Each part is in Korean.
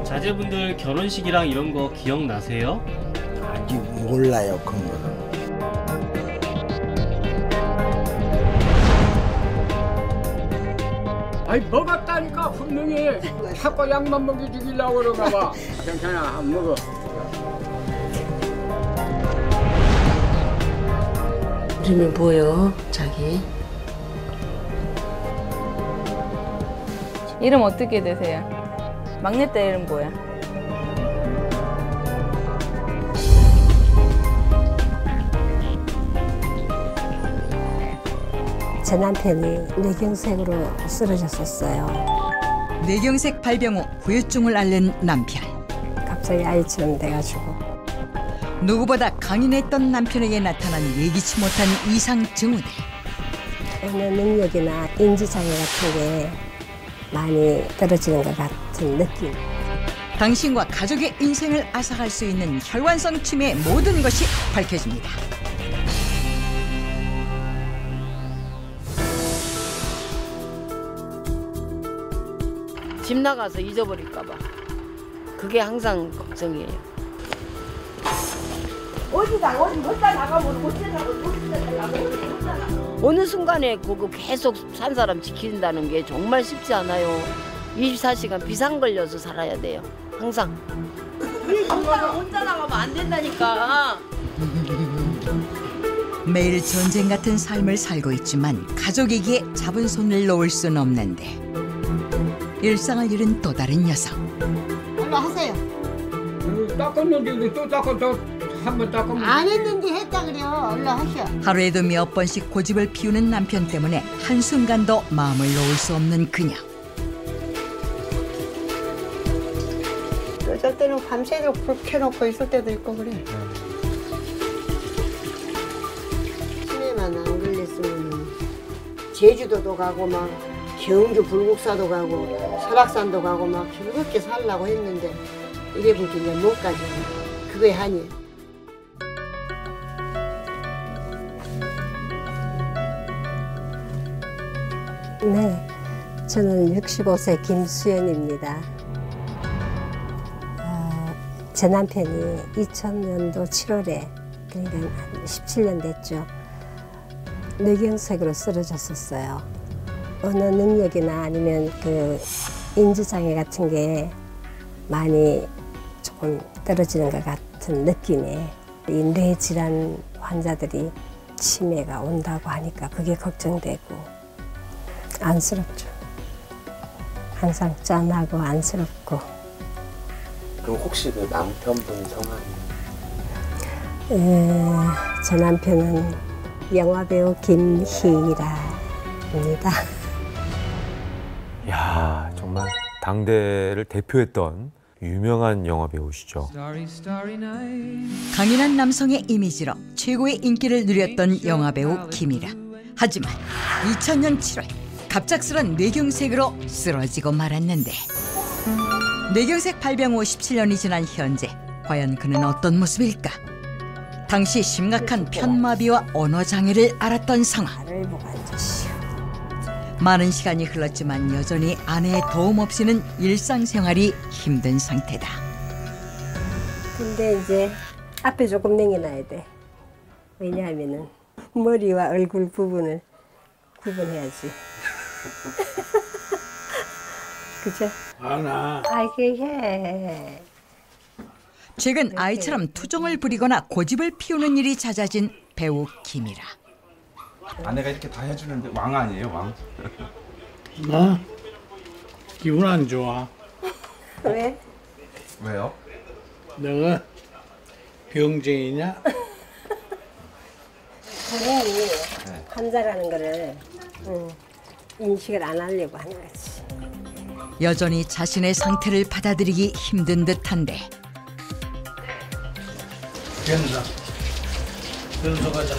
자제분들 결혼식이랑 이런 거 기억나세요? 아직 몰라요, 그런 거는. 아이 먹었다니까 분명히 자꾸 약만 먹여 주기려고 그러나 봐. 괜찮아, 안 먹어. 이름이 뭐예요, 자기? 이름 어떻게 되세요? 막내딸 이름 뭐야? 제 남편이 뇌경색으로 쓰러졌었어요. 뇌경색 발병 후 후유증을 앓는 남편. 갑자기 아이처럼 돼가지고. 누구보다 강인했던 남편에게 나타난 예기치 못한 이상 증후들. 언어 능력이나 인지장애 같은 게 많이 떨어지는 것 같은 느낌. 당신과 가족의 인생을 앗아갈 수 있는 혈관성 치매의 모든 것이 밝혀집니다. 집 나가서 잊어버릴까 봐. 그게 항상 걱정이에요. 어느 순간에 그거 계속 산 사람 지킨다는 게 정말 쉽지 않아요. 24시간 비상 걸려서 살아야 돼요. 항상. 혼자 나가면 안 된다니까. 매일 전쟁 같은 삶을 살고 있지만 가족에게 잡은 손을 놓을 수는 없는데 일상을 잃은 또 다른 여성. 올라하세요. 닦았는데 또 닦아 또 한 번 닦으면 안 했는데 했다 그래요. 올라하셔. 하루에도 몇 번씩 고집을 피우는 남편 때문에 한순간도 마음을 놓을 수 없는 그녀. 어쩔 때는 밤새도록 불 켜놓고 있을 때도 있고 그래. 치매만 안 걸렸으면 제주도도 가고 막 경주 불국사도 가고 설악산도 가고 막 즐겁게 살려고 했는데 이래보니까 이제 못 가죠. 그거에 한이. 네, 저는 65세 김수연입니다. 제 남편이 2000년도 7월에 그러니까 한 17년 됐죠. 뇌경색으로 쓰러졌었어요. 언어 능력이나 아니면 그 인지장애 같은 게 많이 조금 떨어지는 것 같은 느낌에 이 뇌질환 환자들이 치매가 온다고 하니까 그게 걱정되고 안쓰럽죠. 항상 짠하고 안쓰럽고. 그럼 혹시 그 남편분 성함이? 제 남편은 영화배우 김희라입니다. 야, 정말 당대를 대표했던 유명한 영화 배우시죠. 강인한 남성의 이미지로 최고의 인기를 누렸던 영화배우 김이라. 하지만 2000년 7월 갑작스런 뇌경색으로 쓰러지고 말았는데 뇌경색 발병 후 17년이 지난 현재 과연 그는 어떤 모습일까? 당시 심각한 편마비와 언어장애를 앓았던 상황. 많은 시간이 흘렀지만 여전히 아내의 도움 없이는 일상생활이 힘든 상태다. 근데 이제 앞에 조금 내려놔야 돼. 왜냐하면은 머리와 얼굴 부분을 구분해야지. 그죠? 알아. 그게. 최근 아이처럼 투정을 부리거나 고집을 피우는 일이 잦아진 배우 김이라. 아내가 이렇게 다 해주는데 왕 아니에요, 왕? 나 기분 안 좋아. 왜? 왜요? 내가 병쟁이냐? 본인이 환자라는 거를 인식을 안 하려고 하는 거지. 여전히 자신의 상태를 받아들이기 힘든 듯한데. 변소 가자.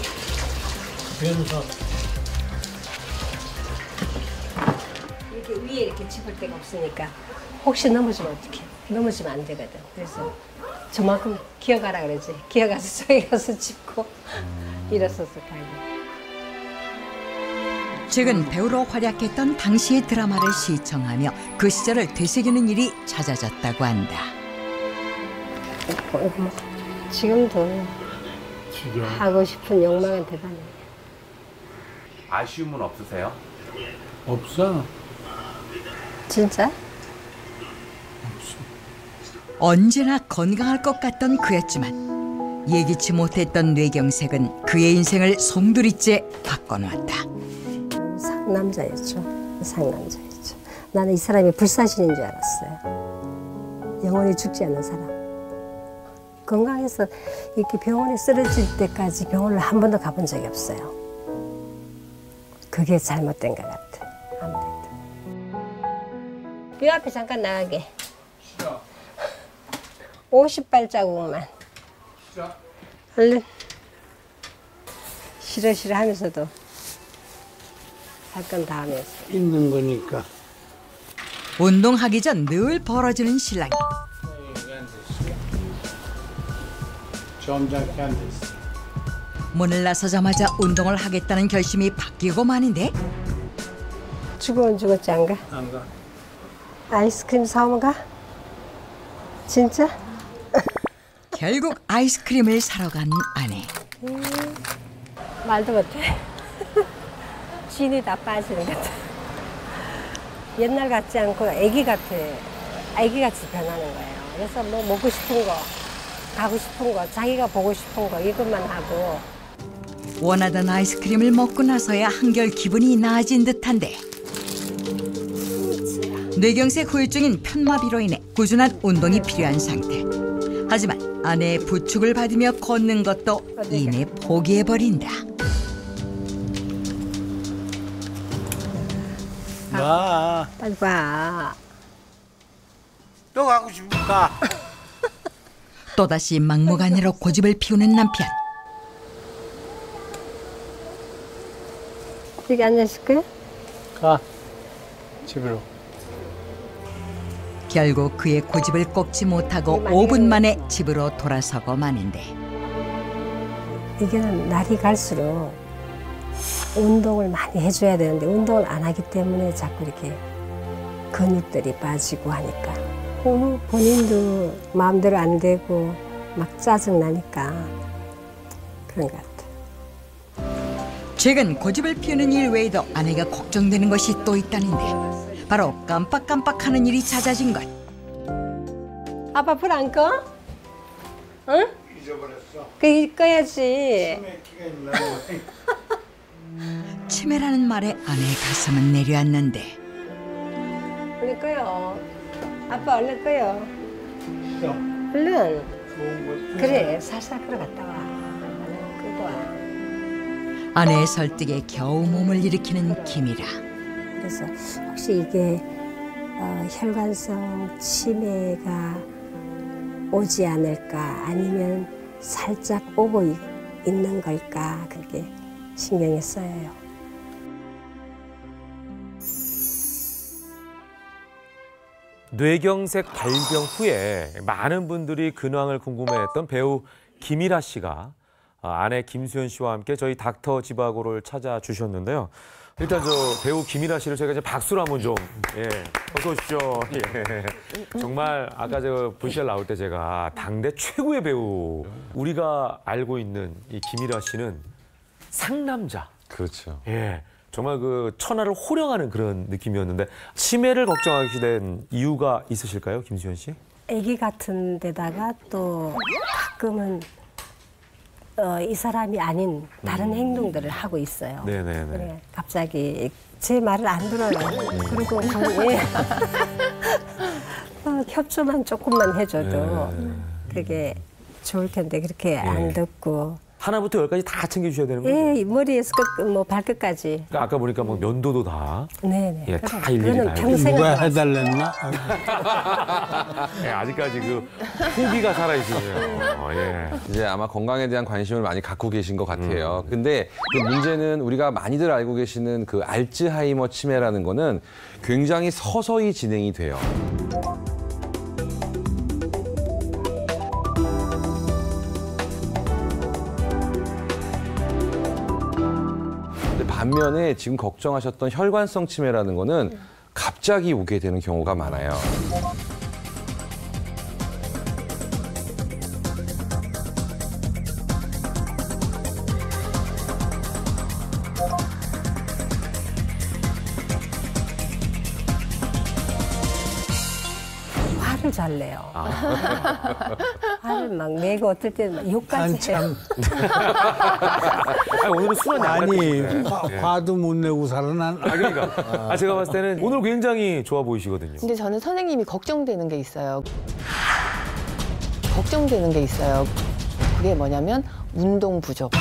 변소. 이렇게 위에 이렇게 짚을 데가 없으니까 혹시 넘어지면 어떡해. 넘어지면 안 되거든. 그래서 저만큼 기어가라 그러지. 기어가서 저기 가서 짚고 이랬었어 가게. 최근 배우로 활약했던 당시의 드라마를 시청하며 그 시절을 되새기는 일이 잦아졌다고 한다. 지금도 하고 싶은 욕망은 대단해. 아쉬움은 없으세요? 없어. 진짜? 언제나 건강할 것 같던 그였지만 예기치 못했던 뇌경색은 그의 인생을 송두리째 바꿔놓았다. 상남자였죠. 상남자였죠. 나는 이 사람이 불사신인 줄 알았어요. 영원히 죽지 않는 사람. 건강해서 이렇게 병원에 쓰러질 때까지 병원을 한 번도 가본 적이 없어요. 그게 잘못된 것 같아. 아무래도. 뼈 앞에 잠깐 나가게. 50발자국만. 얼른. 싫어 하면서도 할 건 다 하면서. 있는 거니까. 운동하기 전 늘 벌어지는 신랑이. 점잖게 안 됐어. 문을 나서자마자 운동을 하겠다는 결심이 바뀌고 마는데 죽으면 죽었지 안 가? 안 가. 아이스크림 사오면 가? 진짜? 결국 아이스크림을 사러 간 아내. 말도 못해. 진이 다 빠지는 것 같아. 옛날 같지 않고 애기 같아. 애기같이 변하는 거예요. 그래서 뭐 먹고 싶은 거, 가고 싶은 거, 자기가 보고 싶은 거 이것만 하고. 원하던 아이스크림을 먹고 나서야 한결 기분이 나아진 듯한데 뇌경색 후유증인 편마비로 인해 꾸준한 운동이 필요한 상태. 하지만 아내의 부축을 받으며 걷는 것도 이내 포기해버린다. 가. 빨리 봐. 또 가고 싶을까? 또다시 막무가내로 고집을 피우는 남편. 여기 앉아있을 거야? 가. 집으로. 결국 그의 고집을 꺾지 못하고 5분 만에 집으로 돌아서고 마는데 이게 날이 갈수록 운동을 많이 해줘야 되는데 운동을 안 하기 때문에 자꾸 이렇게 근육들이 빠지고 하니까 본인도 마음대로 안 되고 막 짜증나니까 그런 것 같아. 최근 고집을 피우는 일 외에도 아내가 걱정되는 것이 또 있다는데 바로 깜빡깜빡하는 일이 잦아진 것. 아빠 불 안 꺼? 응? 잊어버렸어. 그 꺼야지. 치매 있나? 치매라는 말에 아내의 가슴은 내려앉는데 얼른 꺼요. 아빠 얼른 꺼요. 얼른. 그래 살살 끌어갔다 와. 얼른 끄고 와. 아내의 설득에 겨우 몸을 일으키는 김이라. 그래서 혹시 이게 혈관성 치매가 오지 않을까 아니면 살짝 오고 있는 걸까 그렇게 신경이 써요. 뇌경색 발병 후에 많은 분들이 근황을 궁금해했던 배우 김이라 씨가 아내 김수현 씨와 함께 저희 닥터 지바고를 찾아주셨는데요. 일단 저 배우 김이라 씨를 저희가 이제 박수로 한번 좀 어서 오십시오. 예. 정말 아까 저 VCR 나올 때 제가 당대 최고의 배우 우리가 알고 있는 이 김이라 씨는 상남자. 그렇죠. 예. 정말 그 천하를 호령하는 그런 느낌이었는데 치매를 걱정하게 된 이유가 있으실까요, 김수현 씨? 아기 같은 데다가 또 가끔은 이 사람이 아닌 다른 행동들을 하고 있어요. 네네네. 그래, 갑자기 제 말을 안 들어요. 그리고 거의 협조만 조금만 해줘도 그게 좋을 텐데 그렇게 안 듣고. 하나부터 열까지 다 챙겨주셔야 되는 거죠? 예, 머리에서 발끝까지. 그러니까 아까 보니까 뭐 면도도 다. 네네. 예, 다 일일이 다. 누가 해달랬나? 예, 아직까지 그 호기가 살아있으세요. 예. 이제 아마 건강에 대한 관심을 많이 갖고 계신 것 같아요. 근데 그 문제는 우리가 많이들 알고 계시는 그 알츠하이머 치매라는 거는 굉장히 서서히 진행이 돼요. 반면에 지금 걱정하셨던 혈관성 치매라는 거는 갑자기 오게 되는 경우가 많아요. 화를 잘 내요. 화를 막 내고 어떨 때는 막 욕까지 해요. 아니, 오늘은 순한 양 아니, 같으시네. 화도 못 내고 살아난. 그러니까. 제가 봤을 때는 오늘 굉장히 좋아 보이시거든요. 근데 저는 선생님이 걱정되는 게 있어요. 걱정되는 게 있어요. 그게 뭐냐면 운동 부족.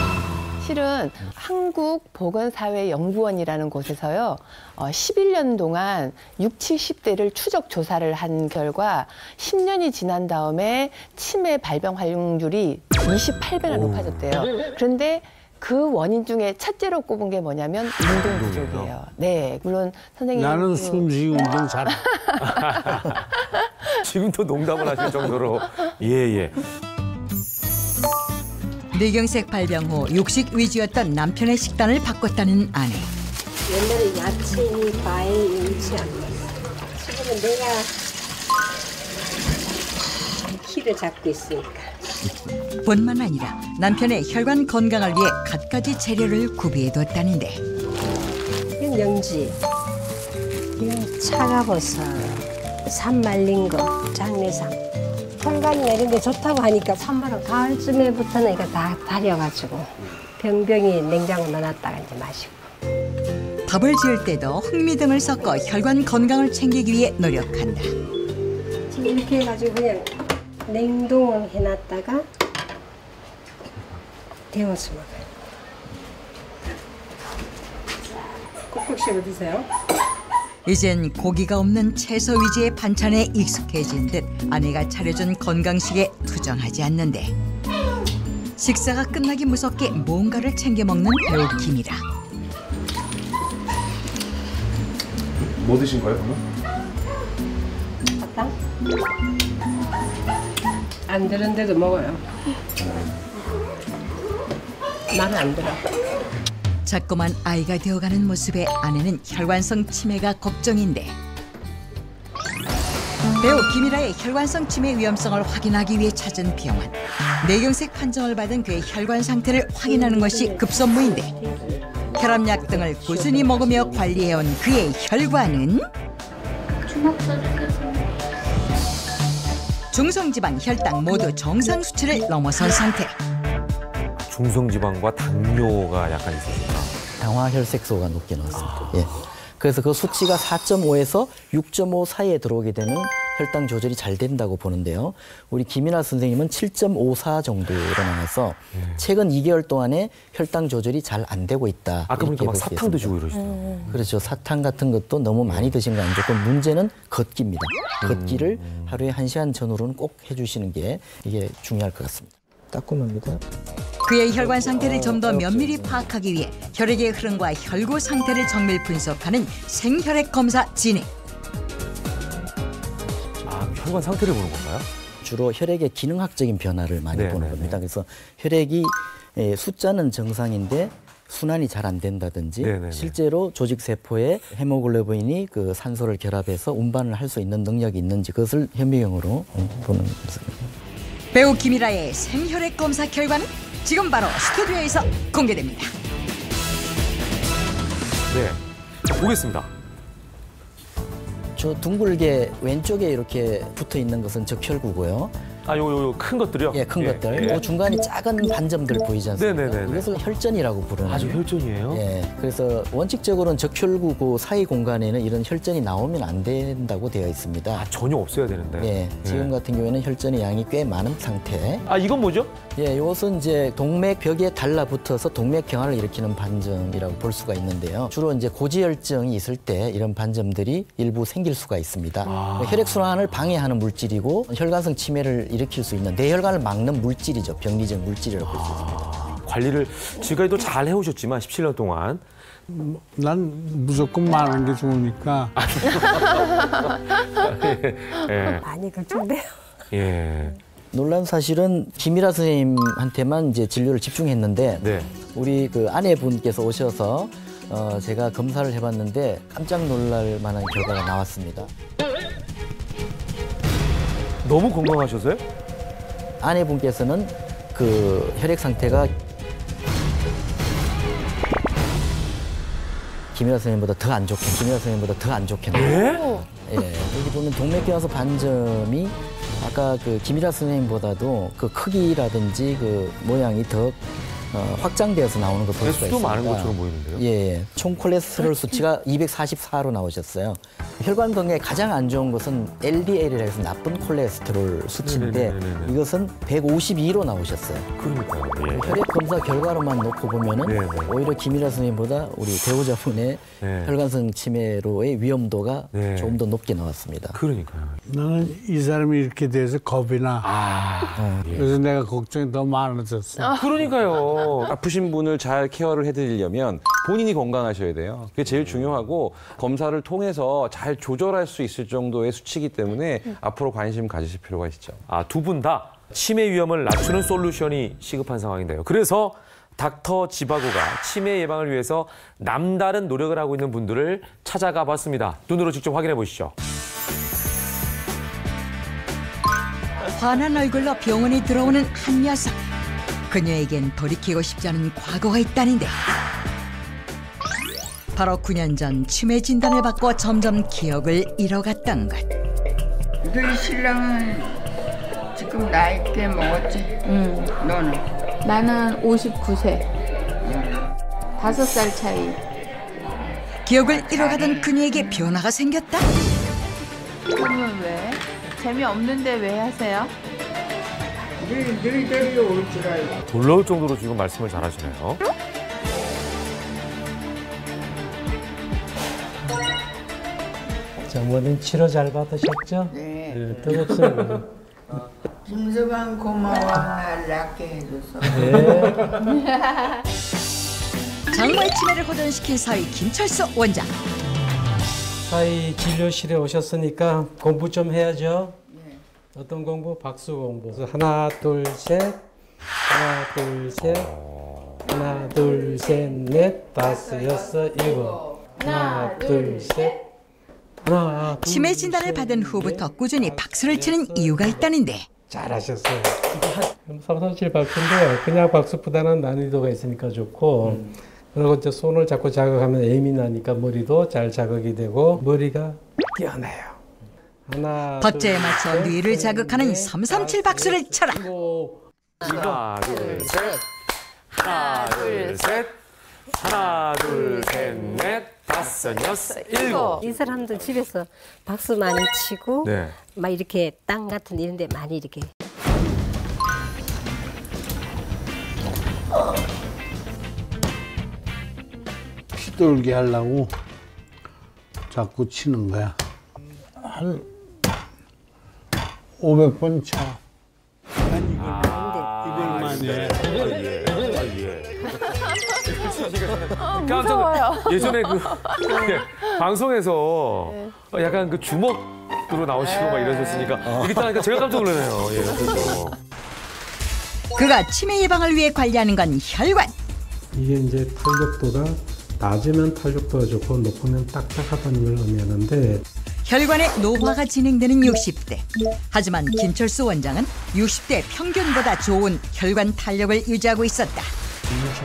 실은 한국보건사회연구원이라는 곳에서요, 11년 동안 60, 70대를 추적 조사를 한 결과 10년이 지난 다음에 치매 발병 활용률이 28배나 높아졌대요. 그런데 그 원인 중에 첫째로 꼽은 게 뭐냐면 운동 부족이에요. 네, 물론 선생님. 나는 숨쉬기 운동 잘해. 지금도 농담을 하실 정도로. 예. 뇌경색 발병 후 육식 위주였던 남편의 식단을 바꿨다는 아내. 옛날에 야채니 과일 일치 안 먹었어. 지금은 내가 키를 잡고 있으니까. 뿐만 아니라 남편의 혈관 건강을 위해 갖가지 재료를 구비해뒀다는데. 이건 영지, 이건 차가버섯, 산 말린 거, 장례상. 혈관이나 이런 데 좋다고 하니까 3월은 가을쯤에부터는 이거 다 달여가지고 병병이 냉장고 넣어놨다가 이제 마시고. 밥을 지을 때도 흑미 등을 섞어 혈관 건강을 챙기기 위해 노력한다. 지금 이렇게 해가지고 그냥 냉동을 해놨다가 데워서 먹어요. 꼭꼭 씹어 드세요. 이젠 고기가 없는 채소 위주의 반찬에 익숙해진 듯 아내가 차려준 건강식에 투정하지 않는데 식사가 끝나기 무섭게 뭔가를 챙겨 먹는 배우 김이라. 뭐 드신 거예요, 오늘? 사탕? 안 들은데도 먹어요. 나는 안 들어. 자꾸만 아이가 되어가는 모습에 아내는 혈관성 치매가 걱정인데 배우 김이라의 혈관성 치매 위험성을 확인하기 위해 찾은 병원. 뇌경색 판정을 받은 그의 혈관 상태를 확인하는 것이 급선무인데 혈압약 등을 꾸준히 먹으며 관리해온 그의 혈관은 중성지방, 혈당 모두 정상 수치를 넘어선 상태. 중성지방과 당뇨가 약간 있으신가? 당화혈색소가 높게 나왔습니다. 예. 그래서 그 수치가 4.5에서 6.5 사이에 들어오게 되면 혈당 조절이 잘 된다고 보는데요. 우리 김이나 선생님은 7.54 정도로 나와서 최근 2개월 동안에 혈당 조절이 잘 안 되고 있다. 아까 보니까 막 사탕 드시고 이러시죠. 그렇죠. 사탕 같은 것도 너무 많이 드신 거 안 좋고 문제는 걷기입니다. 걷기를 하루에 1시간 전후로는 꼭 해주시는 게 이게 중요할 것 같습니다. 따끔합니다. 그의 혈관 상태를 좀 더 면밀히 파악하기 위해 혈액의 흐름과 혈구 상태를 정밀 분석하는 생혈액 검사 진행. 아, 혈관 상태를 보는 건가요? 주로 혈액의 기능학적인 변화를 많이 보는 겁니다. 그래서 혈액이 숫자는 정상인데 순환이 잘 안 된다든지 실제로 조직 세포에 헤모글로빈이 그 산소를 결합해서 운반을 할 수 있는 능력이 있는지 그것을 현미경으로 보는 것입니다. 배우 김이라의 생혈액 검사 결과는 지금 바로 스튜디오에서 공개됩니다. 네, 보겠습니다. 저 둥글게 왼쪽에 이렇게 붙어 있는 것은 적혈구고요. 아, 요 큰 것들이요? 예, 큰 것들. 그 중간에 작은 반점들 보이지 않습니까? 네네네. 이것을 혈전이라고 부르는. 아주 혈전이에요? 예. 그래서 원칙적으로는 적혈구 그 사이 공간에는 이런 혈전이 나오면 안 된다고 되어 있습니다. 아, 전혀 없어야 되는데. 예. 지금 같은 경우에는 혈전의 양이 꽤 많은 상태. 아, 이건 뭐죠? 예, 이것은 이제 동맥벽에 달라붙어서 동맥경화를 일으키는 반점이라고 볼 수가 있는데요. 주로 이제 고지혈증이 있을 때 이런 반점들이 일부 생길 수가 있습니다. 혈액순환을 방해하는 물질이고 혈관성 치매를 일으킬 수 있는 뇌혈관을 막는 물질이죠. 병리적 물질이라고 볼 수 있습니다. 관리를 지금까지도 잘 해오셨지만 17년 동안 난 무조건 많은 게 좋으니까. 예. 많이 걱정돼요. 예. 놀란 사실은 김이라 선생님한테만 이제 진료를 집중했는데 우리 그 아내분께서 오셔서 제가 검사를 해봤는데 깜짝 놀랄 만한 결과가 나왔습니다. 너무 건강하셔서요? 아내분께서는 그 혈액 상태가 김일아 선생님보다 더 안 좋게 나와요. 예, 여기 보면 동맥경화소 반점이 아까 그 김일아 선생님보다도 그 크기라든지 그 모양이 더 확장되어서 나오는 거 볼 수가 있습니다. 수도 많은 것처럼 보이는데요? 예, 총 콜레스테롤 수치가 244로 나오셨어요. 혈관 건강에 가장 안 좋은 것은 LDL이라 해서 나쁜 콜레스테롤 수치인데 네네네네네. 이것은 152로 나오셨어요. 그러니까요. 예. 혈액 검사 결과로만 놓고 보면은 네네. 오히려 김일아 선생님보다 우리 배우자분의 네. 혈관성 치매로의 위험도가 네. 조금 더 높게 나왔습니다. 그러니까요. 나는 이 사람이 이렇게 돼서 겁이 나. 예. 그래서 내가 걱정이 더 많아졌어. 그러니까요. 아프신 분을 잘 케어를 해드리려면 본인이 건강하셔야 돼요. 그게 제일 중요하고 검사를 통해서 잘 조절할 수 있을 정도의 수치이기 때문에 앞으로 관심 가지실 필요가 있죠. 두 분 다 치매 위험을 낮추는 솔루션이 시급한 상황인데요. 그래서 닥터 지바고가 치매 예방을 위해서 남다른 노력을 하고 있는 분들을 찾아가 봤습니다. 눈으로 직접 확인해 보시죠. 환한 얼굴로 병원에 들어오는 한 녀석. 그녀에겐 돌이키고 싶지 않은 과거가 있다는데 바로 9년 전 치매 진단을 받고 점점 기억을 잃어갔던 것. 너희 신랑은 지금 나이 꽤 먹었지? 응. 너는? 나는 59세. 5살 차이. 기억을 잃어가던 그녀에게 변화가 생겼다? 그러면 왜? 재미없는데 왜 하세요? 너희들이 올 줄 알고. 놀라울 정도로 지금 말씀을 잘하시네요. 장모님 치료 잘 받으셨죠? 네. 뜨겁어요. 김서방 고마워. 날 낫게 해줘서. 네. 장모의 치매를 호전시킨 사위 김철수 원장. 사이 진료실에 오셨으니까 공부 좀 해야죠. 어떤 공부? 박수 공부. 그래서 하나, 둘, 셋. 하나, 둘, 셋. 하나, 둘, 셋, 넷, 다섯, 여섯, 일곱. 하나, 둘, 셋. 하나, 둘, 치매 진단을 받은 후부터 꾸준히 박수를 치는 이유가 있다는데. 잘하셨어요. 3, 4, 7 박수인데요. 그냥 박수보다는 난이도가 있으니까 좋고 그리고 이제 손을 자꾸 자극하면 예민하니까 머리도 잘 자극이 되고 머리가 뛰어나요. 하나, 박자에 맞춰 뇌를 자극하는 337 박수를 쳐라. 하나, 둘, 셋. 하나, 둘, 셋. 하나, 둘, 셋, 넷, 다섯, 여섯, 일곱. 이 사람들 집에서 박수 많이 치고 네. 막 이렇게 땅 같은 이런 데 많이 이렇게 피돌게 하려고 자꾸 치는 거야. 한 500번 쳐. 이걸만 해. 무서워요. 예전에 방송에서 약간 그 주먹으로 나오시고 막 이러셨으니까 이게 딱 제가 깜짝 놀라네요. 예, 그렇죠. 그가 치매 예방을 위해 관리하는 건 혈관. 이게 이제 탄력도가 낮으면 탄력도가 좋고 높으면 딱딱하다는 걸 의미하는데 혈관의 노화가 진행되는 60대. 하지만 김철수 원장은 60대 평균보다 좋은 혈관 탄력을 유지하고 있었다.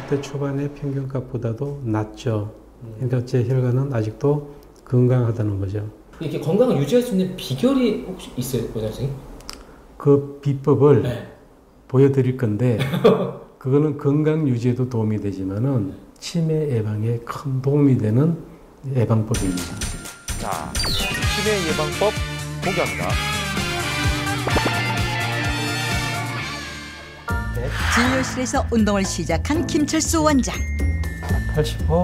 60대 초반의 평균값보다도 낮죠. 그러니까 제 혈관은 아직도 건강하다는 거죠. 이렇게 건강을 유지할 수 있는 비결이 혹시 있어요, 원장님? 그 비법을 보여드릴 건데 그거는 건강 유지에도 도움이 되지만은 치매 예방에 큰 도움이 되는 예방법입니다. 자, 치매 예방법 공개합니다. 진료실에서 운동을 시작한 김철수 원장. 85,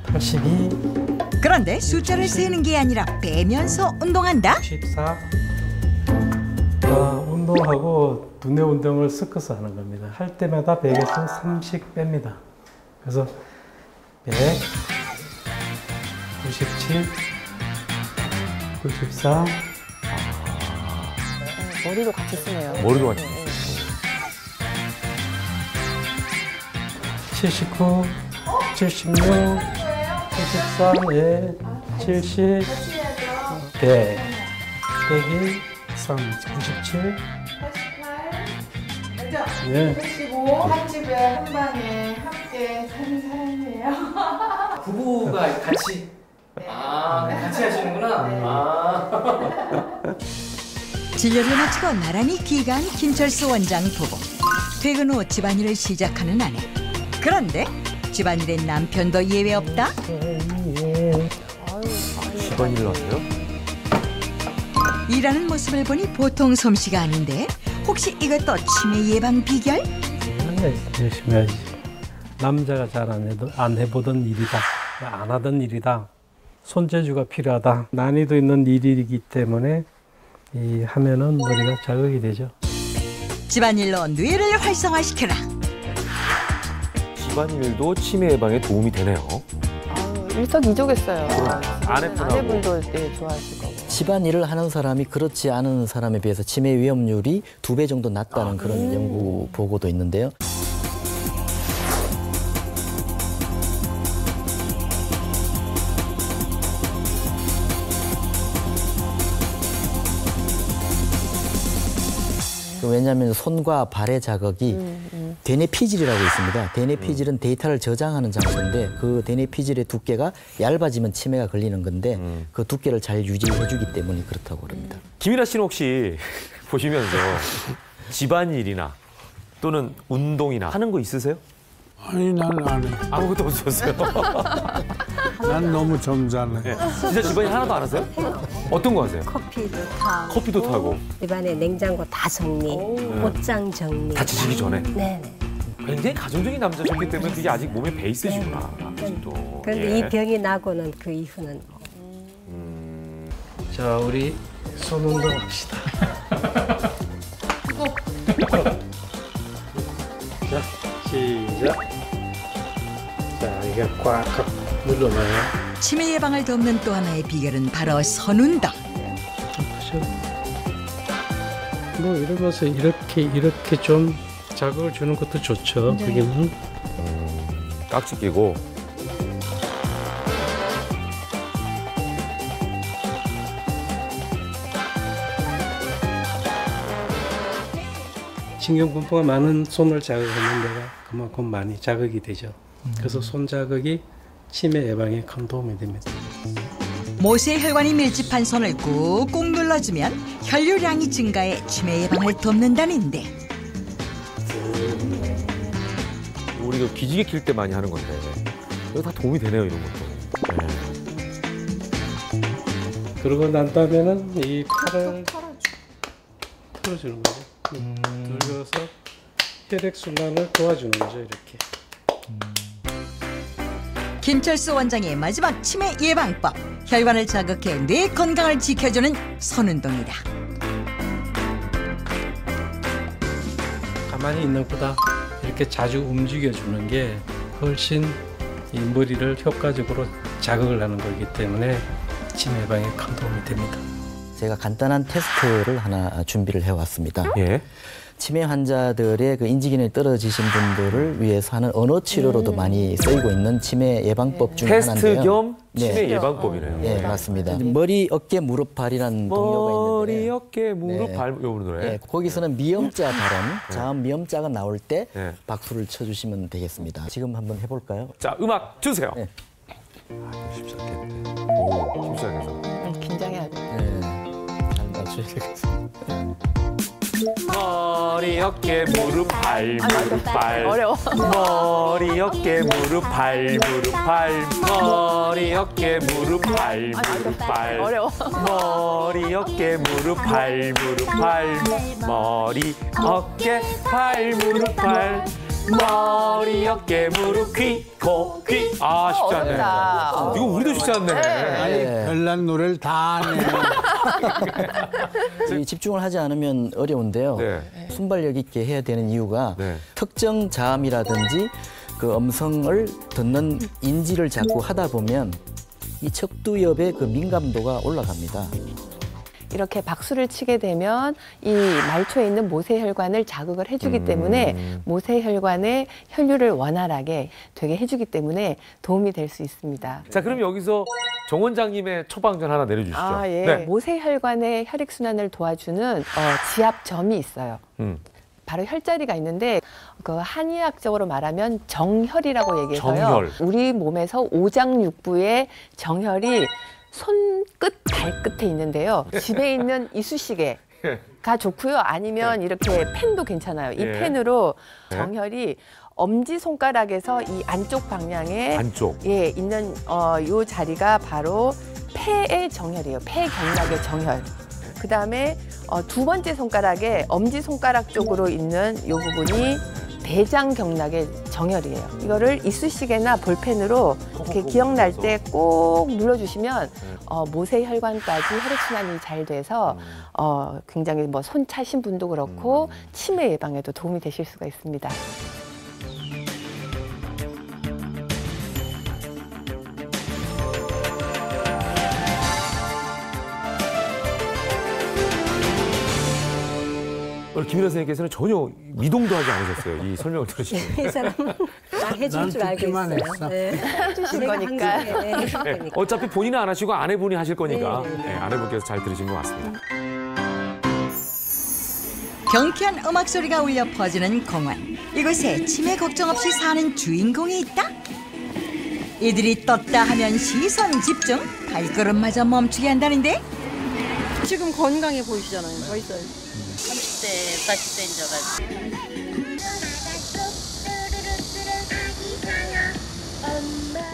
82. 그런데 숫자를 세는 게 아니라 빼면서 운동한다? 14. 운동하고 두뇌 운동을 섞어서 하는 겁니다. 할 때마다 100에서 3씩 뺍니다. 그래서 100, 97, 94. 머리도 같이 쓰네요. 머리도 같이. 79, 76, 74, 예, 70, 100, 101, 3, 97, 88, 예. 115, 한 집에 한 방에 함께 사는 사람이에요. 부부가 같이 같이 하시는구나. 진료를 마치고 나란히 귀가한 김철수 원장 부부. 퇴근 후 집안일을 시작하는 아내. 그런데 집안일엔 남편도 예외 없다. 집안일을 하세요? 일하는 모습을 보니 보통 솜씨가 아닌데 혹시 이것도 치매 예방 비결? 열심히 하지. 남자가 잘 안 해보던 일이다. 안 하던 일이다. 손재주가 필요하다. 난이도 있는 일이기 때문에 이 하면은 머리가 자극이 되죠. 집안일로 뇌를 활성화시켜라. 집안일도 치매 예방에 도움이 되네요. 일석이조겠어요. 아내분하고. 아내분도 좋아하실 거고. 집안일을 하는 사람이 그렇지 않은 사람에 비해서 치매 위험률이 2배 정도 낮다는 그런 연구 보고도 있는데요. 왜냐하면 손과 발의 자극이 대뇌피질이라고 있습니다. 대뇌피질은 데이터를 저장하는 장소인데 그 대뇌피질의 두께가 얇아지면 치매가 걸리는 건데 그 두께를 잘 유지해주기 때문에 그렇다고 합니다. 김이라 씨는 혹시 보시면서 집안일이나 또는 운동이나 하는 거 있으세요? 아니, 난 안 해. 아무것도 없으셨어요? 난 너무 점잖네. 네. 진짜 집안일 하나도 안 하세요? 어떤 거 하세요? 커피도 타고. 커피도 타고. 집안에 냉장고 다 정리, 옷장 정리. 다치시기 전에? 네네. 굉장히 가정적인 남자셨기 때문에 그게 아직 몸에 배 있으시구나. 아직도. 그런데 예. 이 병이 나고는 그 이후는 자, 우리 손 운동합시다. 자, 시작. 자, 이게 꽉 눌러놔요. 치매 예방을 돕는 또 하나의 비결은 바로 손운동. 뭐 이러면서 이렇게 좀 자극을 주는 것도 좋죠. 네. 그게는 깍지 끼고. 신경분포가 많은 손을 자극하는 데가 그만큼 많이 자극이 되죠. 그래서 손 자극이 치매 예방에 큰 도움이 됩니다. 모세 혈관이 밀집한 손을 꾹꾹 눌러주면 혈류량이 증가해 치매 예방을 돕는다는데. 우리가 기지개 킬 때 많이 하는 건데 이거 다 도움이 되네요, 이런 것도. 네. 그러고 난 다음에는 이 팔을 풀어주는 거죠. 들어서 혈액순환을 도와주는 거죠, 이렇게. 김철수 원장의 마지막 치매 예방법. 혈관을 자극해 뇌 건강을 지켜주는 손운동이다. 가만히 있는 것보다 이렇게 자주 움직여주는 게 훨씬 이 머리를 효과적으로 자극을 하는 거기 때문에 치매 예방에 큰 도움이 됩니다. 제가 간단한 테스트를 하나 준비를 해왔습니다. 예. 치매 환자들의 그 인지기능이 떨어지신 분들을 위해서 하는 언어 치료로도 많이 쓰이고 있는 치매 예방법 중에 테스트 하나인데요. 겸 치매 예방법이네요. 네, 맞습니다. 머리, 어깨, 무릎, 발이라는 동요가 있는데 머리, 어깨, 무릎, 발, 요 노래. 네, 거기서는 미음자 발음, 자음 미음자가 나올 때 네. 박수를 쳐주시면 되겠습니다. 지금 한번 해볼까요? 자, 음악 주세요. 네. 쉽지 않겠는데. 오, 쉽지 않겠어. 긴장해야 돼. 네, 잘 맞춰야 되겠습니다. 머리, 어깨, 무릎, 발, 무릎, 발. 어려워. 머리, 어깨, 무릎, 발, 무릎, 발. 머리, 어깨, 무릎, 발, 무릎, 발. 어려워. 머리, 어깨, 무릎, 발, 무릎, 발. 머리, 어깨, 발, 무릎, 발. 머리, 어깨, 무릎, 귀, 코, 귀. 아, 쉽지 않네. 어렵다. 이거 우리도 쉽지 않네. 아니, 별난 노래를 다 하네. 이 집중을 하지 않으면 어려운데요. 네. 순발력 있게 해야 되는 이유가 네. 특정 자음이라든지 그 음성을 듣는 인지를 자꾸 하다 보면 이 척두엽의 그 민감도가 올라갑니다. 이렇게 박수를 치게 되면 이 말초에 있는 모세혈관을 자극을 해주기 때문에 모세혈관의 혈류를 원활하게 되게 해주기 때문에 도움이 될 수 있습니다. 자, 그럼 여기서 정 원장님의 처방전 하나 내려주시죠. 아, 예. 네. 모세혈관의 혈액순환을 도와주는 지압점이 있어요. 바로 혈자리가 있는데 그 한의학적으로 말하면 정혈이라고 얘기해서요. 정혈. 우리 몸에서 오장육부의 정혈이 손끝, 발끝에 있는데요. 집에 있는 이쑤시개가 좋고요. 아니면 이렇게 펜도 괜찮아요. 이 예. 펜으로 네. 정혈이 엄지손가락에서 이 안쪽 방향에 예, 있는 요 자리가 바로 폐의 정혈이에요. 폐경락의 정혈. 그다음에 두 번째 손가락에 엄지손가락 쪽으로 있는 요 부분이 대장경락의 정혈이에요. 이거를 이쑤시개나 볼펜으로 이렇게 기억날 때 꼭 눌러주시면 모세혈관까지 혈액순환이 잘 돼서 굉장히 뭐 손 차신 분도 그렇고 치매 예방에도 도움이 되실 수가 있습니다. 오늘 김일아 선생님께서는 전혀 미동도 하지 않으셨어요. 이 설명을 들으시면. 이 사람은 다 해줄 줄 알고 있어요. 네. 해주신 거니까. 네, 어차피 본인은 안 하시고 아내분이 하실 거니까 네, 아내분께서 잘 들으신 것 같습니다. 경쾌한 음악 소리가 울려 퍼지는 공원. 이곳에 치매 걱정 없이 사는 주인공이 있다. 이들이 떴다 하면 시선 집중, 발걸음마저 멈추게 한다는데. 지금 건강해 보이시잖아요. 멋있어요. 30대, 40대인 줄 알았어요.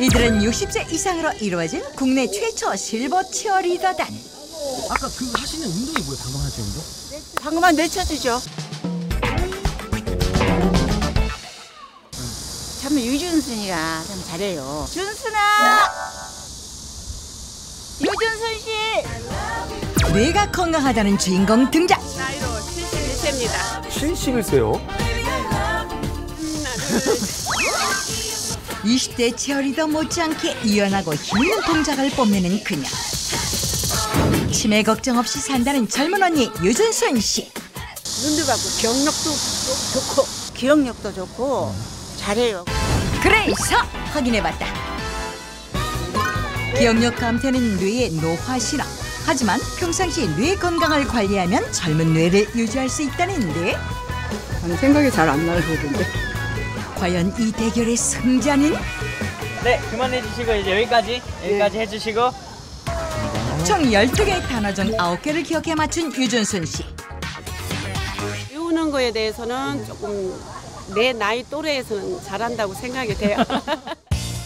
이들은 60세 이상으로 이루어진 국내 최초 실버 치어리더단. 아까 그 하시는 운동이 뭐예요? 방금 하신 운동? 방금 한 내쳐주죠. 참 유준순이가 참 잘해요. 준순아! 유준순 씨! 뇌가 건강하다는 주인공 등장. 나이로 71세입니다. 71세요? 20대 치어리더 못지않게 유연하고 힘있는 동작을 뽐내는 그녀. 치매 걱정 없이 산다는 젊은 언니 유준순 씨. 눈도 받고 경력도 좋고 기억력도 좋고 잘해요. 그래서 확인해봤다. 기억력 감퇴는 뇌의 노화 신호. 하지만 평상시 뇌 건강을 관리하면 젊은 뇌를 유지할 수 있다는데. 저는 생각이 잘 안 나거든요. 과연 이 대결의 승자는? 네, 그만해 주시고 이제 여기까지 해주시고. 총 12개의 단어 중 9개를 기억해 맞춘 유준순 씨. 외우는 거에 대해서는 조금 내 나이 또래에서는 잘한다고 생각이 돼요.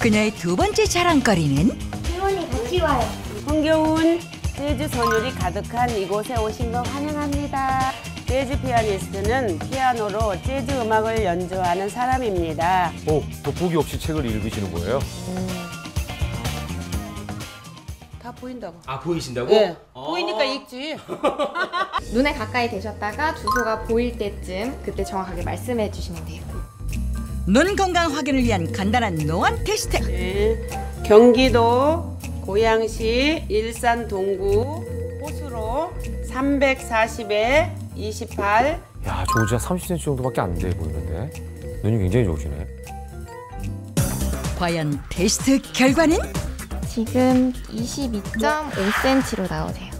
그녀의 두 번째 자랑거리는? 태원이 같이 와요. 흥겨운 재즈 선율이 가득한 이곳에 오신 거 환영합니다. 재즈 피아니스트는 피아노로 재즈 음악을 연주하는 사람입니다. 돋보기 없이 책을 읽으시는 거예요? 다 보인다고. 아, 보이신다고? 네. 보이니까 읽지. 눈에 가까이 대셨다가 주소가 보일 때쯤 그때 정확하게 말씀해 주시면 돼요. 눈 건강 확인을 위한 간단한 노안 테스트. 네. 경기도 고양시 일산 동구 호수로 340에 28. 야, 저 진짜 30cm 정도밖에 안 돼 보이는데. 눈이 굉장히 좋으시네. 과연 테스트 결과는? 지금 22.5cm로 나오세요.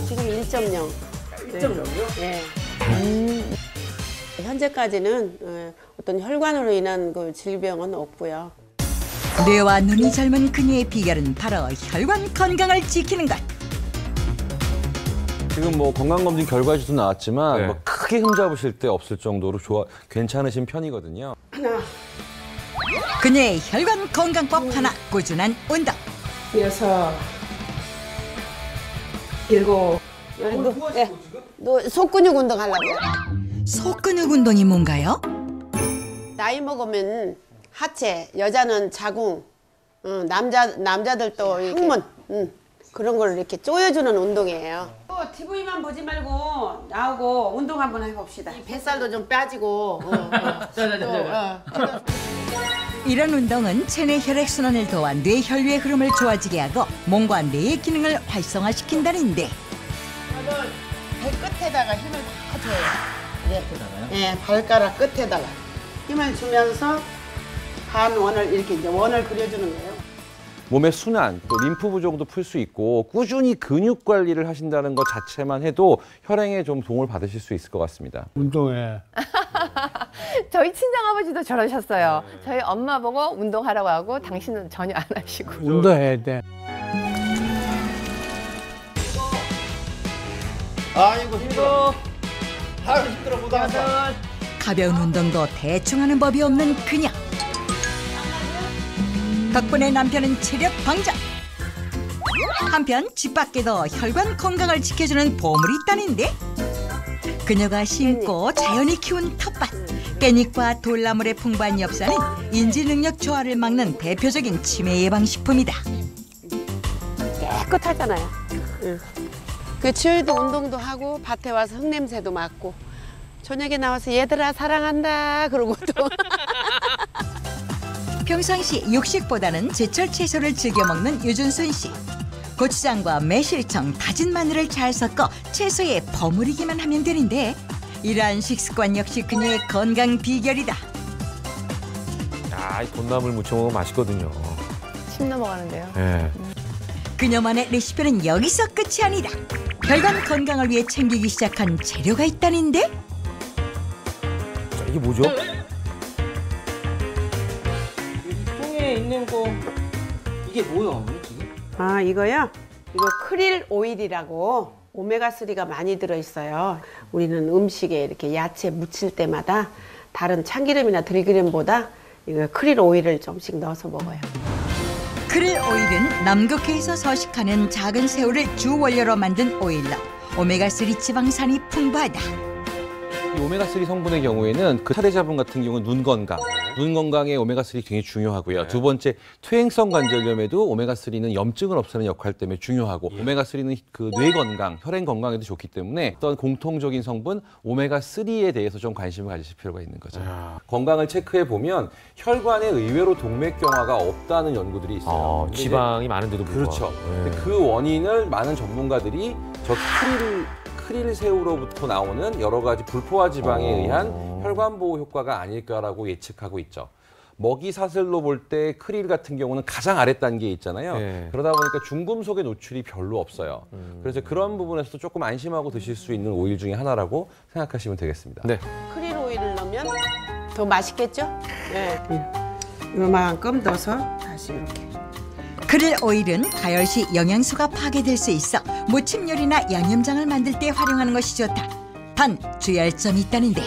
지금 1.0. 1.0이요? 네. 현재까지는 어떤 혈관으로 인한 그 질병은 없고요. 뇌와 눈이 젊은 그녀의 비결은 바로 혈관 건강을 지키는 것. 지금 뭐 건강검진 결과지도 나왔지만 뭐 크게 흠잡으실 때 없을 정도로 괜찮으신 편이거든요. 그녀의 혈관 건강법 하나, 꾸준한 운동. 6, 7. 너 속근육 운동 하려고요? 속근육 운동이 뭔가요? 나이 먹으면 하체, 여자는 자궁, 남자들도 항문 그런 걸 이렇게 조여주는 운동이에요. TV만 보지 말고 나오고 운동 한번 해봅시다. 이 뱃살도 좀 빠지고. 이런 운동은 체내 혈액순환을 도와 뇌 혈류의 흐름을 좋아지게 하고 몸과 뇌의 기능을 활성화시킨다는데. 발끝에다가 힘을 다 줘요. 예, 발가락 끝에다가 힘을 주면서 반 원을 이렇게 이제 원을 그려주는 거예요. 몸의 순환, 또 림프 부종도 풀 수 있고 꾸준히 근육 관리를 하신다는 것 자체만 해도 혈행에 좀 도움을 받으실 수 있을 것 같습니다. 운동해. 저희 친정아버지도 저러셨어요. 저희 엄마 보고 운동하라고 하고 당신은 전혀 안 하시고. 운동해야 돼. 아이고 힘들어. 아이고 힘들어 못 하겠어. 가벼운 운동도 대충 하는 법이 없는 그녀. 덕분에 남편은 체력 방전. 한편 집 밖에도 혈관 건강을 지켜주는 보물이 있다는데 그녀가 심고 자연히 키운 텃밭. 깻잎과 돌나물의 풍부한 엽산은 인지 능력 저하를 막는 대표적인 치매 예방 식품이다. 깨끗하잖아요. 그 주일도 운동도 하고 밭에 와서 흙냄새도 맡고 저녁에 나와서 얘들아 사랑한다 그러고 또 평상시 육식보다는 제철 채소를 즐겨 먹는 유준순 씨. 고추장과 매실청, 다진 마늘을 잘 섞어 채소에 버무리기만 하면 되는데 이러한 식습관 역시 그녀의 건강 비결이다. 야, 이 돈나물 무쳐 먹으면 맛있거든요. 침 넘어가는데요. 네. 그녀만의 레시피는 여기서 끝이 아니다. 혈관 건강을 위해 챙기기 시작한 재료가 있다는데? 자, 이게 뭐죠? 통에 있는 거 이게 뭐야 어머니 지금? 아 이거요? 이거 크릴 오일이라고 오메가3가 많이 들어있어요. 우리는 음식에 이렇게 야채 무칠 때마다 다른 참기름이나 들기름보다 이거 크릴 오일을 좀씩 넣어서 먹어요. 크릴 오일은 남극해에서 서식하는 작은 새우를 주 원료로 만든 오일로 오메가3 지방산이 풍부하다. 이 오메가3 성분의 경우에는 그 사례자분 같은 경우는 눈 건강에 오메가3 굉장히 중요하고요. 두 번째, 퇴행성 관절염에도 오메가3는 염증을 없애는 역할 때문에 중요하고 오메가3는 그 뇌 건강, 혈행 건강에도 좋기 때문에 어떤 공통적인 성분 오메가3에 대해서 좀 관심을 가지실 필요가 있는 거죠. 건강을 체크해 보면 혈관에 의외로 동맥경화가 없다는 연구들이 있어요. 지방이 많은데도 불구하고. 그렇죠. 근데 그 원인을 많은 전문가들이 저 크릴 새우로부터 나오는 여러 가지 불포화 지방에 의한 혈관 보호 효과가 아닐까라고 예측하고 있죠. 먹이 사슬로 볼 때 크릴 같은 경우는 가장 아래 단계에 있잖아요. 그러다 보니까 중금속의 노출이 별로 없어요. 그래서 그런 부분에서도 조금 안심하고 드실 수 있는 오일 중에 하나라고 생각하시면 되겠습니다. 네. 크릴 오일을 넣으면 더 맛있겠죠? 네. 이만큼 넣어서 다시 이렇게. 크릴 오일은 가열시 영양소가 파괴될 수 있어 무침 요리나 양념장을 만들 때 활용하는 것이 좋다. 단 주의할 점이 있다는데.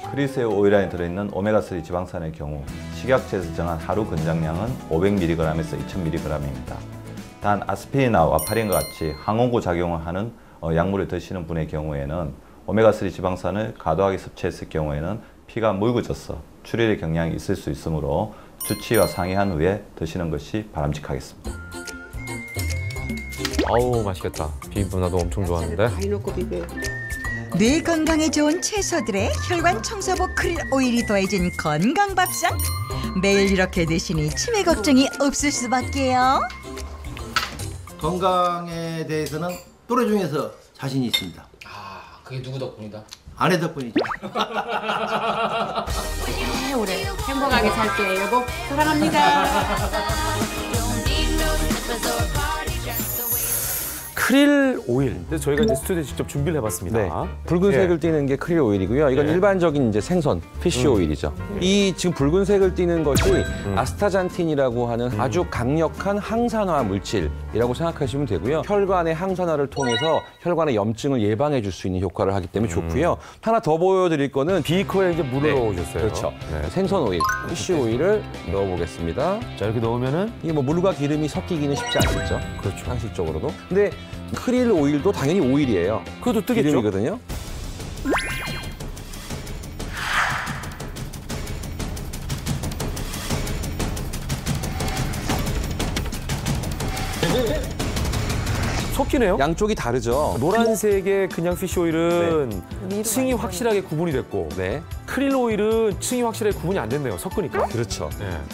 크릴새우 오일 안에 들어있는 오메가3 지방산의 경우 식약처에서 정한 하루 권장량은 500mg에서 2000mg입니다. 단 아스피린이나 와파린과 같이 항원고 작용을 하는 약물을 드시는 분의 경우에는 오메가3 지방산을 과도하게 섭취했을 경우에는 피가 묽어져서 출혈의 경향이 있을 수 있으므로 주치의와 상의한 후에 드시는 것이 바람직하겠습니다. 아우 맛있겠다. 비빔밥 나도 엄청 좋아하는데. 많이 넣고 비벼요. 뇌 건강에 좋은 채소들의 혈관 청소부 크릴 오일이 더해진 건강 밥상. 매일 이렇게 드시니 치매 걱정이 없을 수밖에요. 건강에 대해서는 또래 중에서 자신이 있습니다. 아 그게 누구 덕분이다? 아내 덕분이죠. 오래 행복하게 살게요 여보. 사랑합니다. 크릴 오일. 근데 저희가 이제 스튜디오에 직접 준비를 해봤습니다. 네. 붉은색을 띠는 게 크릴 오일이고요. 이건 네. 일반적인 이제 생선, 피쉬 오일이죠. 이 지금 붉은색을 띠는 것이 아스타잔틴이라고 하는 아주 강력한 항산화 물질이라고 생각하시면 되고요. 혈관의 항산화를 통해서 혈관의 염증을 예방해 줄 수 있는 효과를 하기 때문에 좋고요. 하나 더 보여드릴 거는 비커에 이제 물을 넣어주셨어요. 그렇죠. 네. 생선 오일, 피쉬 오일을 넣어보겠습니다. 자 이렇게 넣으면은 이게 뭐 물과 기름이 섞이기는 쉽지 않겠죠. 그렇죠. 상식적으로도. 근데 크릴 오일도 당연히 오일이에요. 그것도 뜨겠죠. 기름이거든요. 섞이네요. 양쪽이 다르죠. 노란색의 그냥 피쉬 오일은 네. 층이 확실하게 구분이 됐고 크릴 오일은 층이 확실하게 구분이 안 됐네요. 섞으니까. 그렇죠.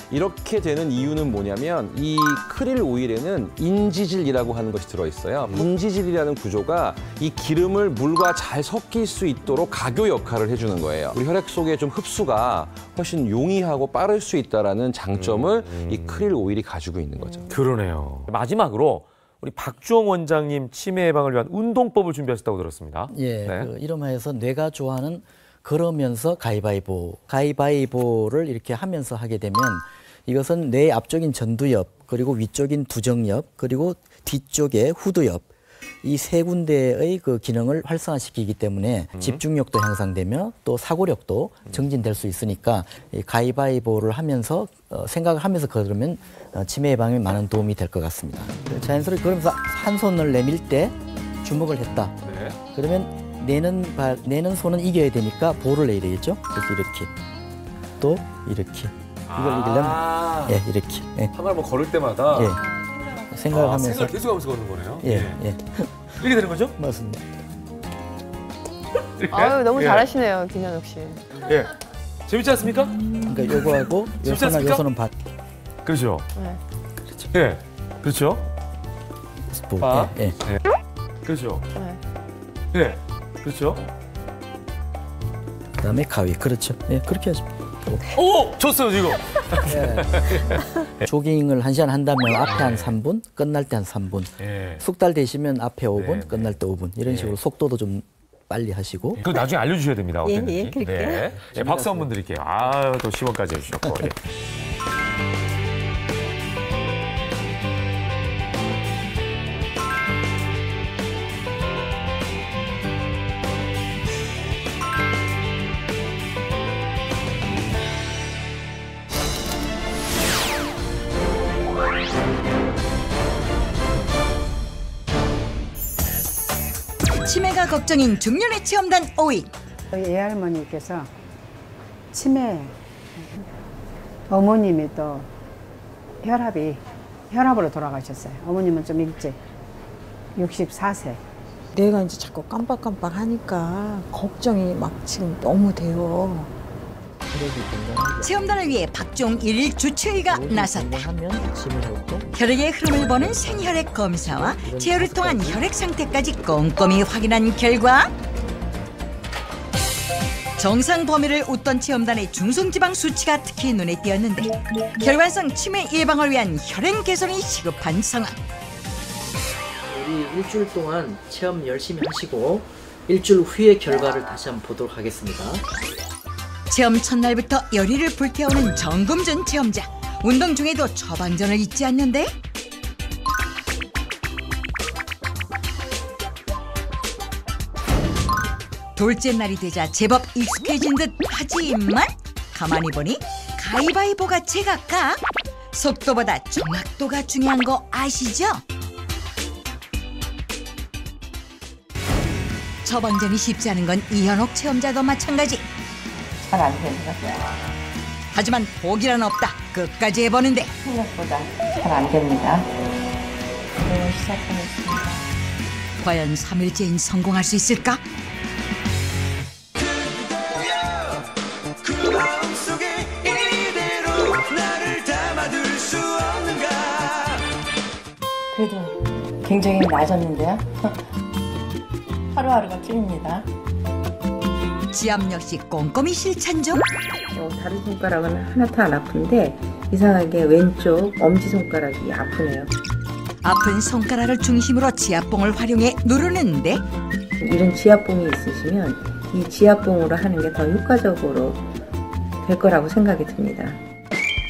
이렇게 되는 이유는 뭐냐면 이 크릴 오일에는 인지질이라고 하는 것이 들어있어요. 인지질이라는 구조가 이 기름을 물과 잘 섞일 수 있도록 가교 역할을 해주는 거예요. 우리 혈액 속에 좀 흡수가 훨씬 용이하고 빠를 수 있다는 장점을 이 크릴 오일이 가지고 있는 거죠. 그러네요. 마지막으로 우리 박주홍 원장님 치매 예방을 위한 운동법을 준비하셨다고 들었습니다. 예, 그 이름하여서 뇌가 좋아하는 걸으면서 가위바위보. 가위바위보를 이렇게 하면서 하게 되면 이것은 뇌 앞쪽인 전두엽, 그리고 위쪽인 두정엽, 그리고 뒤쪽의 후두엽. 이 세 군데의 그 기능을 활성화시키기 때문에 집중력도 향상되며 또 사고력도 증진될 수 있으니까 이 가위바위보를 하면서 생각을 하면서 걸으면 치매 예방에 많은 도움이 될 것 같습니다. 자연스럽게 걸으면서 한 손을 내밀 때 주먹을 했다. 그러면 내는 손은 이겨야 되니까 볼을 내야 되겠죠? 그래서 이렇게 또 이렇게 이걸 이기려면 이렇게 한 발 뭐 걸을 때마다 생각을 하면서 생각을 계속 하면서 걷는 거네요. 이렇게 되는 거죠? 맞습니다. 아유, 너무 잘하시네요, 김현욱 씨. 예. 재밌지 않습니까? 그러니까 요거하고 요소는 밭. 그렇죠. 네. 그렇죠. 예. 그렇죠. 밭. 그렇죠. 예. 그렇죠. 그다음에 가위. 그렇죠. 예, 그렇게 하죠. 오! 쳤어요, 지금. 조깅을 1시간 한다면 앞에 한 3분, 끝날 때 한 3분. 숙달 되시면 앞에 5분, 끝날 때 5분. 이런 식으로 속도도 좀 빨리 하시고. 그거 나중에 알려주셔야 됩니다. 어땠는지. 그럴게요. 박수 한번 드릴게요. 아, 또 시원까지 해주셨고. 치매가 걱정인 중년의 체험단 5인. 저희 애할머니께서 치매, 어머님이 또 혈압으로 돌아가셨어요. 어머님은 좀 일찍 64세. 내가 이제 자꾸 깜빡깜빡 하니까 걱정이 막 지금 너무 돼요. 체험단을 위해 박종 1일 주치의가 나섰다. 혈액의 흐름을 보는 생혈액 검사와 제어를 통한 혈액 상태까지 꼼꼼히 확인한 결과 정상 범위를 웃던 체험단의 중성지방 수치가 특히 눈에 띄었는데 혈관성 치매 예방을 위한 혈행 개선이 시급한 상황. 우리 일주일 동안 체험 열심히 하시고 일주일 후의 결과를 다시 한번 보도록 하겠습니다. 체험 첫날부터 열의를 불태우는 정금전 체험자. 운동 중에도 처방전을 잊지 않는데 둘째 날이 되자 제법 익숙해진 듯 하지만 가만히 보니 가위바위보가 제각각. 속도보다 정확도가 중요한 거 아시죠? 처방전이 쉽지 않은 건 이현옥 체험자도 마찬가지. 잘 안 됩니다. 하지만 포기란 없다. 끝까지 해보는데 생각보다 잘 안 됩니다. 네, 시작하겠습니다. 과연 3일째인 성공할 수 있을까? 그래도 굉장히 나아졌는데요. 하루하루가 틀립니다. 지압 역시 꼼꼼히 실천 중. 다른 손가락은 하나도 안 아픈데 이상하게 왼쪽 엄지손가락이 아프네요. 아픈 손가락을 중심으로 지압봉을 활용해 누르는데 이런 지압봉이 있으시면 이 지압봉으로 하는 게 더 효과적으로 될 거라고 생각이 듭니다.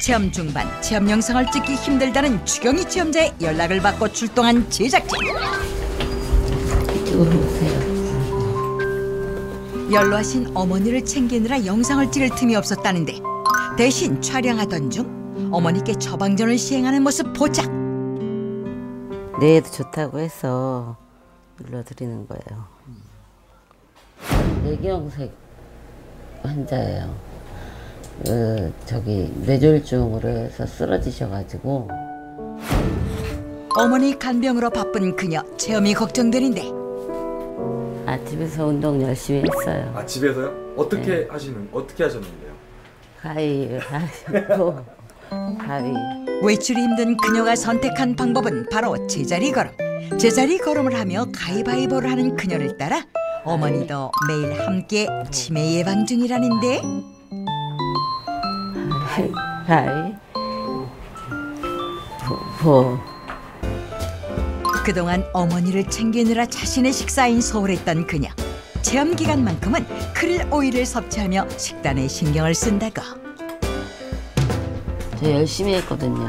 체험 중반 체험 영상을 찍기 힘들다는 추경희 체험자의 연락을 받고 출동한 제작진. 연로하신 어머니를 챙기느라 영상을 찍을 틈이 없었다는데 대신 촬영하던 중 어머니께 처방전을 시행하는 모습 포착. 뇌에도 좋다고 해서 눌러드리는 거예요. 뇌경색 환자예요. 뇌졸중으로 해서 쓰러지셔가지고 어머니 간병으로 바쁜 그녀 체험이 걱정되는데 집에서 운동 열심히 했어요. 집에서요? 어떻게 하셨는데요? 가위. 외출이 힘든 그녀가 선택한 방법은 바로 제자리 걸음. 제자리 걸음을 하며 가위바위보를 하는 그녀를 따라 어머니도 매일 함께 치매 예방 중이라는데. 그동안 어머니를 챙기느라 자신의 식사인 소홀했던 그녀. 체험 기간만큼은 크릴 오일을 섭취하며 식단에 신경을 쓴다고. 저 열심히 했거든요.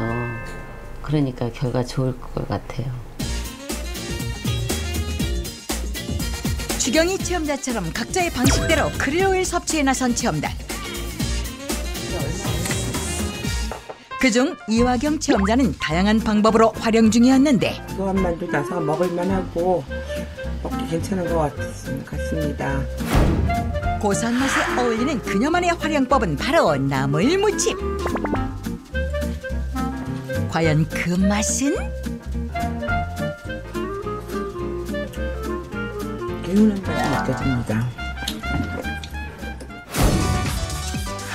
그러니까 결과 좋을 것 같아요. 주경이 체험자처럼 각자의 방식대로 크릴 오일 섭취에 나선 체험단. 그중 이화경 체험자는 다양한 방법으로 활용 중이었는데 무한만두 나서 먹을만하고 먹기 괜찮은 것 같습니다. 고소한 맛에 어울리는 그녀만의 활용법은 바로 나물 무침. 과연 그 맛은? 개운한 맛이 느껴집니다.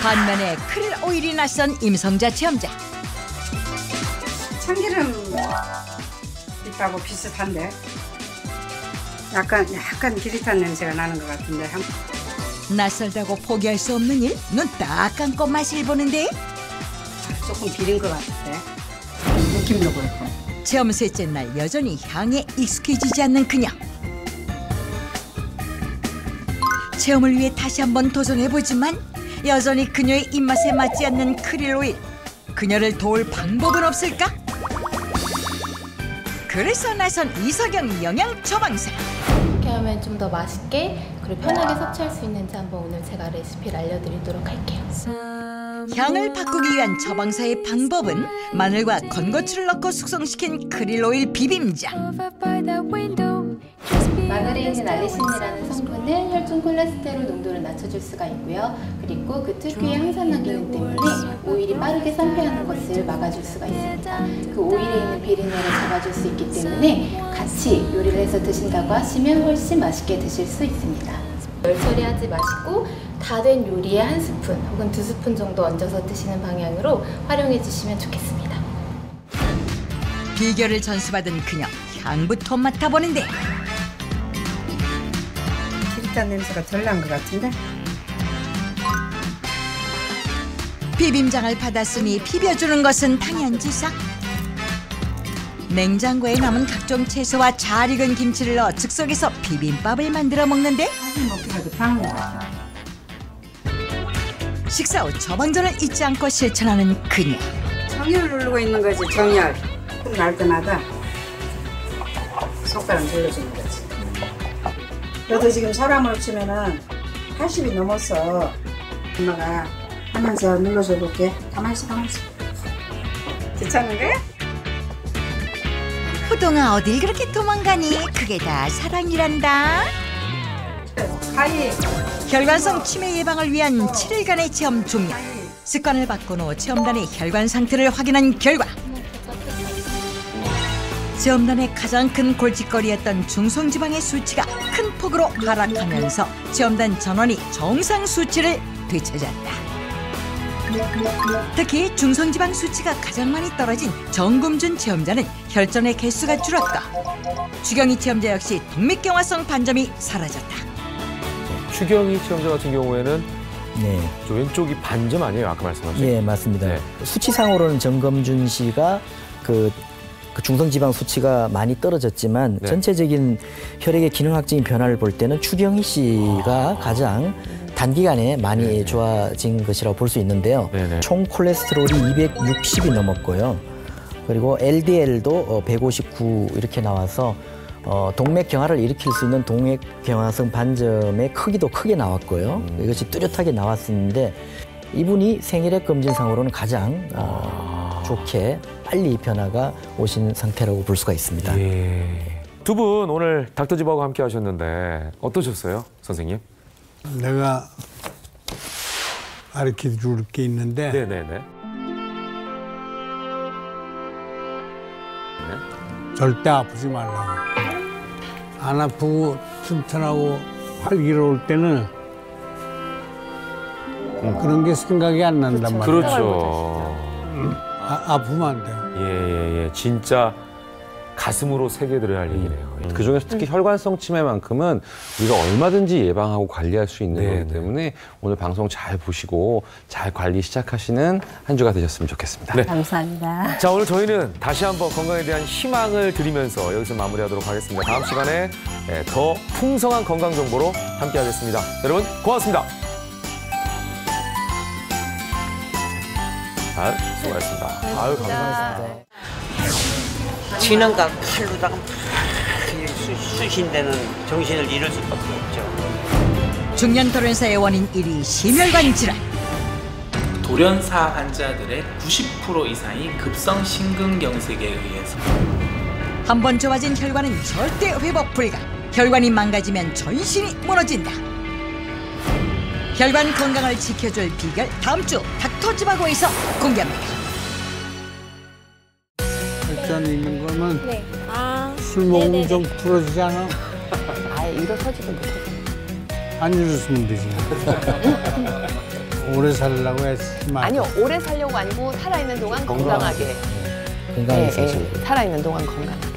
반면에 크릴 오일이 낯선 임성자 체험자. 참기름 있다고 비슷한데 약간 기릿한 냄새가 나는 것 같은데. 낯설다고 포기할 수 없는 일? 눈 딱 감고 맛을 보는데 조금 비린 것 같은데 느낌도 그렇고. 체험 셋째 날 여전히 향에 익숙해지지 않는 그녀. 체험을 위해 다시 한번 도전해보지만 여전히 그녀의 입맛에 맞지 않는 크릴 오일. 그녀를 도울 방법은 없을까? 그래서 나선 이서경 영양 처방사. 어떻게 하면 좀 더 맛있게 그리고 편하게 섭취할 수 있는지 한번 오늘 제가 레시피를 알려드리도록 할게요. 향을 바꾸기 위한 처방사의 방법은 마늘과 건고추를 넣고 숙성시킨 크릴 오일 비빔장. 마늘에 있는 알리신이라는 성분은 혈중 콜레스테롤 농도를 낮춰줄 수가 있고요. 그리고 그 특유의 항산화 기능 때문에 오일이 빠르게 산패하는 것을 막아줄 수가 있습니다. 그 오일에 있는 비린내를 잡아줄 수 있기 때문에 같이 요리를 해서 드신다고 하시면 훨씬 맛있게 드실 수 있습니다. 열 처리하지 마시고 다 된 요리에 한 스푼 혹은 2스푼 정도 얹어서 드시는 방향으로 활용해 주시면 좋겠습니다. 비결을 전수받은 그녀. 향부터 맡아보는데 기릿한 냄새가 덜 난 것 같은데. 비빔장을 받았으니 비벼주는 것은 당연지사. 냉장고에 남은 각종 채소와 잘 익은 김치를 넣어 즉석에서 비빔밥을 만들어 먹는데 식사 후 처방전을 잊지 않고 실천하는 그녀. 정열 누르고 있는 거지, 정열. 날 때마다 손가락 눌러주는 거지. 너도 지금 사람을 치면은 80이 넘었어. 엄마가 하면서 눌러줘 볼게. 가만히 있어. 괜찮은 거야? 호동아 어딜 그렇게 도망가니? 그게 다 사랑이란다. 가위. 혈관성 치매 예방을 위한 7일간의 체험 종료. 습관을 바꾼 후 체험단의 혈관 상태를 확인한 결과 체험단의 가장 큰 골칫거리였던 중성지방의 수치가 큰 폭으로 하락하면서 체험단 전원이 정상 수치를 되찾았다. 특히 중성지방 수치가 가장 많이 떨어진 정금준 체험자는 혈전의 개수가 줄었고 주경이 체험자 역시 동맥경화성 반점이 사라졌다. 추경희 체험자 같은 경우에는 저 왼쪽이 반점 아니에요? 아까 말씀하신. 네, 맞습니다. 수치상으로는 정금준 씨가 그 중성지방 수치가 많이 떨어졌지만 전체적인 혈액의 기능학적인 변화를 볼 때는 추경희 씨가 가장 단기간에 많이 좋아진 것이라고 볼 수 있는데요. 총 콜레스테롤이 260이 넘었고요. 그리고 LDL도 159 이렇게 나와서 동맥경화를 일으킬 수 있는 동맥경화성 반점의 크기도 크게 나왔고요. 이것이 뚜렷하게 나왔었는데 이분이 생일액 검진상으로는 가장 좋게 빨리 변화가 오신 상태라고 볼 수가 있습니다. 두 분 오늘 닥터집하고 함께 하셨는데 어떠셨어요, 선생님? 내가 가르쳐 줄 게 있는데 절대 아프지 말라고. 안 아프고 튼튼하고 활기로울 때는 그런 게 생각이 안 난단 말이야. 그렇죠. 아프면 안 돼. 예. 진짜 가슴으로 새겨들어야 할 얘기네요. 그중에서 특히 혈관성 치매만큼은 우리가 얼마든지 예방하고 관리할 수 있는 거기 때문에 오늘 방송 잘 보시고 잘 관리 시작하시는 한 주가 되셨으면 좋겠습니다. 네. 감사합니다. 자, 오늘 저희는 다시 한번 건강에 대한 희망을 드리면서 여기서 마무리하도록 하겠습니다. 다음 시간에 더 풍성한 건강 정보로 함께하겠습니다. 여러분 고맙습니다. 수고하셨습니다. 아유, 감사합니다. 치는가 칼로다가 쑤신 데는 정신을 잃을 수밖에 없죠. 중년 돌연사의 원인 1위 심혈관 질환. 돌연사 환자들의 90% 이상이 급성 심근경색에 의해서 한 번 좋아진 혈관은 절대 회복 불가. 혈관이 망가지면 전신이 무너진다. 혈관 건강을 지켜줄 비결 다음 주 닥터지바고에서 공개합니다. 혈전 있는 거면 술 먹으면 좀 풀어지잖아. 아예 일어서지도 못하잖아. 안 일어서면 되지. 오래 살려고 했지만. 아니요, 오래 살려고 아니고 살아있는 동안 건강하게. 건강하게. 건강하게 사시고. 살아있는 동안 건강하게.